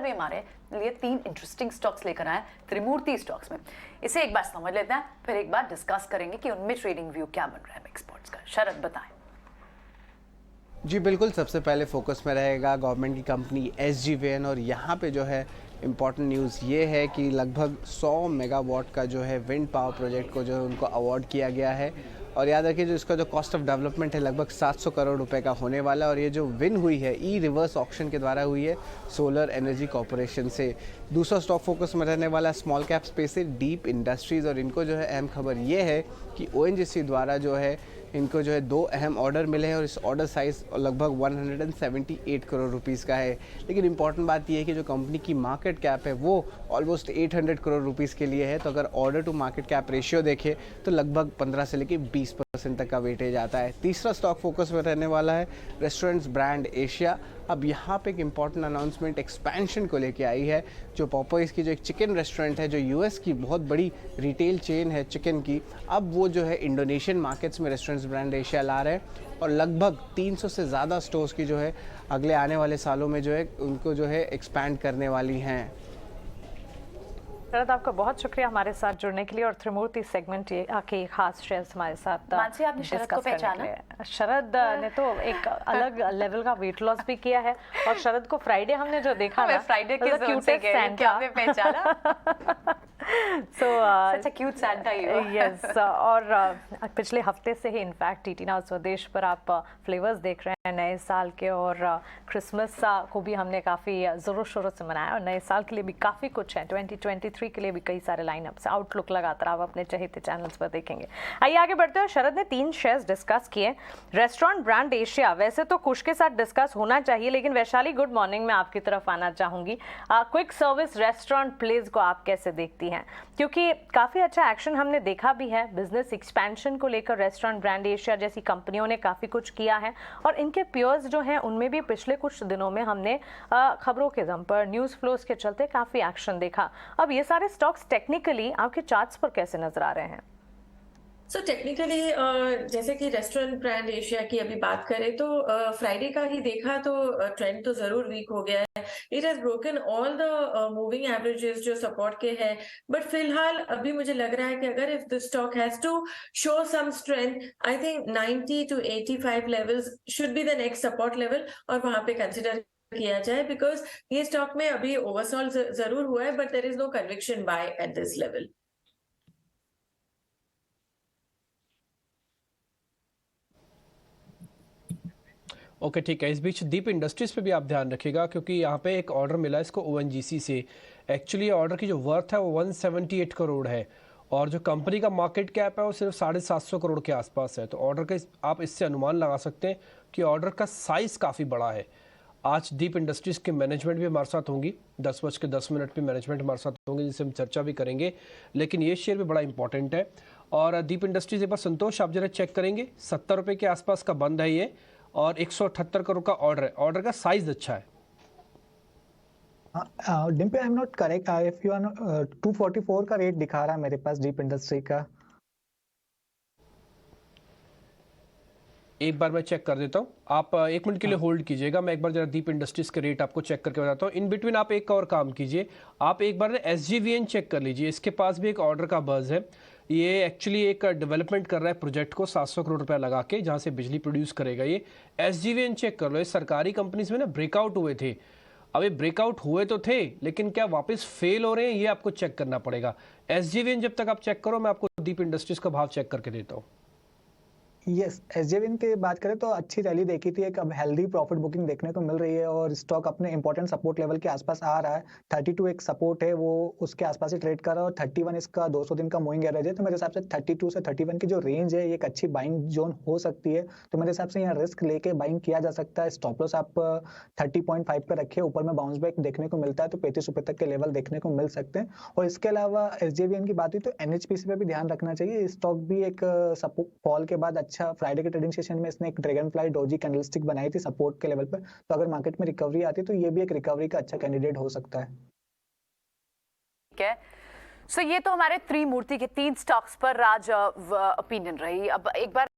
भी हमारे लिए 3 इंटरेस्टिंग स्टॉक्स लेकर आए त्रिमूर्ति स्टॉक्स में। इसे एक बार समझ लेते हैं, फिर एक बार डिस्कस करेंगे कि उनमें ट्रेडिंग व्यू क्या बन रहा है एक्सपर्ट्स का। शरद बताएं। जी बिल्कुल, सबसे पहले फोकस में रहेगा गवर्नमेंट की कंपनी SGVN, और यहाँ पे जो है इम्पॉर्टेंट न्यूज़ ये है कि लगभग 100 मेगावाट का जो है विंड पावर प्रोजेक्ट को जो है उनको अवार्ड किया गया है। और याद रखिए, जो इसका जो कॉस्ट ऑफ डेवलपमेंट है लगभग 700 करोड़ रुपए का होने वाला है, और ये जो विन हुई है रिवर्स ऑक्शन के द्वारा हुई है सोलर एनर्जी कॉरपोरेशन से। दूसरा स्टॉक फोकस में रहने वाला स्मॉल कैप स्पेस है डीप इंडस्ट्रीज़, और इनको जो है अहम खबर ये है कि ONGC द्वारा जो है इनको जो है 2 अहम ऑर्डर मिले हैं, और इस ऑर्डर साइज़ लगभग 178 करोड़ रुपीस का है। लेकिन इंपॉर्टेंट बात यह है कि जो कंपनी की मार्केट कैप है वो ऑलमोस्ट 800 करोड़ रुपीस के लिए है। तो अगर order to market cap ratio देखें तो लगभग 15 से लेकर 20% तक का वेटेज आता है। तीसरा स्टॉक फोकस में रहने वाला है रेस्टोरेंट्स ब्रांड एशिया। अब यहाँ पे एक इम्पॉर्टेंट अनाउंसमेंट एक्सपेंशन को लेके आई है। जो पॉपॉइज़ की जो एक चिकन रेस्टोरेंट है, जो US की बहुत बड़ी रिटेल चेन है चिकन की, अब वो जो है इंडोनेशियन मार्केट्स में रेस्टोरेंट्स ब्रांड एशिया ला रहे हैं, और लगभग 300 से ज़्यादा स्टोर्स की जो है अगले आने वाले सालों में जो है उनको जो है एक्सपैंड करने वाली हैं। शरद, आपका बहुत शुक्रिया हमारे साथ जुड़ने के लिए, और त्रिमूर्ति सेगमेंट के खास शेयर्स हमारे साथ आपने शरद को पहचाना? शरद ने तो एक अलग लेवल का वेट लॉस भी किया है, और शरद को फ्राइडे हमने जो देखा ना, फ्राइडे के क्यूटेस्ट सैंटा में पहचाना। सच अ क्यूट सैंटा ही हो। यस, और पिछले हफ्ते से ही इनफैक्ट ईटिंग आउट स्वदेश पर आप फ्लेवर्स देख रहे हैं नए साल के, और क्रिसमस को भी हमने काफ़ी ज़ोरों शोरों से मनाया, और नए साल के लिए भी काफ़ी कुछ है। 2023 के लिए भी कई सारे लाइनअप्स, आउटलुक लगातार आप अपने चहेते चैनल्स पर देखेंगे। आइए आगे बढ़ते हैं। शरद ने 3 शेयर्स डिस्कस किए। रेस्टोरेंट ब्रांड एशिया वैसे तो खुश के साथ डिस्कस होना चाहिए, लेकिन वैशाली, गुड मॉर्निंग, मैं आपकी तरफ आना चाहूँगी। क्विक सर्विस रेस्टोरेंट प्लेस को आप कैसे देखती हैं? क्योंकि काफ़ी अच्छा एक्शन हमने देखा भी है बिजनेस एक्सपेंशन को लेकर। रेस्टोरेंट ब्रांड एशिया जैसी कंपनियों ने काफ़ी कुछ किया है, और इनके पियर्स जो हैं उनमें भी पिछले कुछ दिनों में हमने खबरों के दम पर, न्यूज़ फ्लोज के चलते काफ़ी एक्शन देखा। अब ये सारे स्टॉक्स टेक्निकली आपके चार्ट्स पर कैसे नजर आ रहे हैं? सो टेक्निकली जैसे कि रेस्टोरेंट ब्रांड एशिया की अभी बात करें तो फ्राइडे का ही देखा तो ट्रेंड तो जरूर वीक हो गया है। It has broken all the moving averages जो सपोर्ट के हैं, बट फिलहाल अभी मुझे लग रहा है कि अगर if the stock has to show some strength, I think 90 to 85 levels should be the next support level, और वहां पे कंसिडर किया जाए, बिकॉज ये स्टॉक में अभी ओवरसॉल जरूर हुआ है, but there is no conviction buy at this level. Okay, ठीक है। इस बीच दीप इंडस्ट्रीज पे भी आप ध्यान रखिएगा, क्योंकि यहाँ पे एक ऑर्डर मिला है इसको ONGC से। एक्चुअली ऑर्डर की जो वर्थ है वो 178 करोड़ है, और जो कंपनी का मार्केट कैप है वो सिर्फ 750 करोड़ के आसपास है। तो ऑर्डर का आप इससे अनुमान लगा सकते हैं कि ऑर्डर का साइज़ काफ़ी बड़ा है। आज दीप इंडस्ट्रीज़ के मैनेजमेंट भी हमारे साथ होंगी, 10:10 पे मैनेजमेंट हमारे साथ होंगे, जिससे हम चर्चा भी करेंगे। लेकिन ये शेयर भी बड़ा इंपॉर्टेंट है। और दीप इंडस्ट्रीज एक बार संतोष आप जरा चेक करेंगे, 70 रुपये के आसपास का बंद है ये, और 178 करोड़ का ऑर्डर है। ऑर्डर का साइज अच्छा है। डिम्पे, I am not correct, if you are 244 का रेट दिखा रहा है मेरे पास डीप इंडस्ट्री का। एक बार मैं चेक कर देता हूँ, आप 1 मिनट के लिए होल्ड कीजिएगा। मैं एक बार जरा दीप इंडस्ट्रीज के रेट आपको चेक करके बताता हूँ। इन बिटवीन आप एक और काम कीजिए, आप एक बार SGVN चेक कर लीजिए। इसके पास भी एक ऑर्डर का बज़ है। ये एक्चुअली एक डेवलपमेंट कर रहा है प्रोजेक्ट को 700 करोड़ रुपया लगा के, जहाँ से बिजली प्रोड्यूस करेगा ये। SGVN चेक कर लो। ये सरकारी कंपनीज में ना ब्रेकआउट हुए थे। अब ये ब्रेकआउट हुए तो थे, लेकिन क्या वापस फेल हो रहे हैं, ये आपको चेक करना पड़ेगा। SGVN जब तक आप चेक करो, मैं आपको दीप इंडस्ट्रीज का भाव चेक करके देता हूँ। यस, SJVN की बात करें तो अच्छी रैली देखी थी, एक अब हेल्दी प्रॉफिट बुकिंग देखने को मिल रही है, और स्टॉक अपने इंपॉर्टेंट सपोर्ट लेवल के आसपास आ रहा है। 32 एक सपोर्ट है, वो उसके आसपास ही ट्रेड कर रहा है, और 31 इसका 200 दिन का मूविंग एवरेज है। तो मेरे हिसाब से 32 से 31 की जो रेंज है, ये एक अच्छी बाइंग जोन हो सकती है। तो मेरे हिसाब से यहाँ रिस्क लेके बाइंग किया जा सकता है। स्टॉप लॉस आप 30.5 पे रखिए, ऊपर में बाउंस बैक देखने को मिलता है तो 35 रुपए तक के लेवल देखने को मिल सकते हैं। और इसके अलावा SJVN की बात हुई तो NHPC पे भी ध्यान रखना चाहिए। स्टॉक भी एक फॉल के बाद अच्छा, फ्राइडे के ट्रेडिंग सेशन में इसने एक ड्रैगन फ्लाई डोजी कैंडलस्टिक बनाई थी सपोर्ट के लेवल पर। तो अगर मार्केट में रिकवरी आती है तो ये भी एक रिकवरी का अच्छा कैंडिडेट हो सकता है। ठीक है, सो ये तो हमारे त्रिमूर्ति के 3 स्टॉक्स पर राज ओपिनियन रही। अब एक बार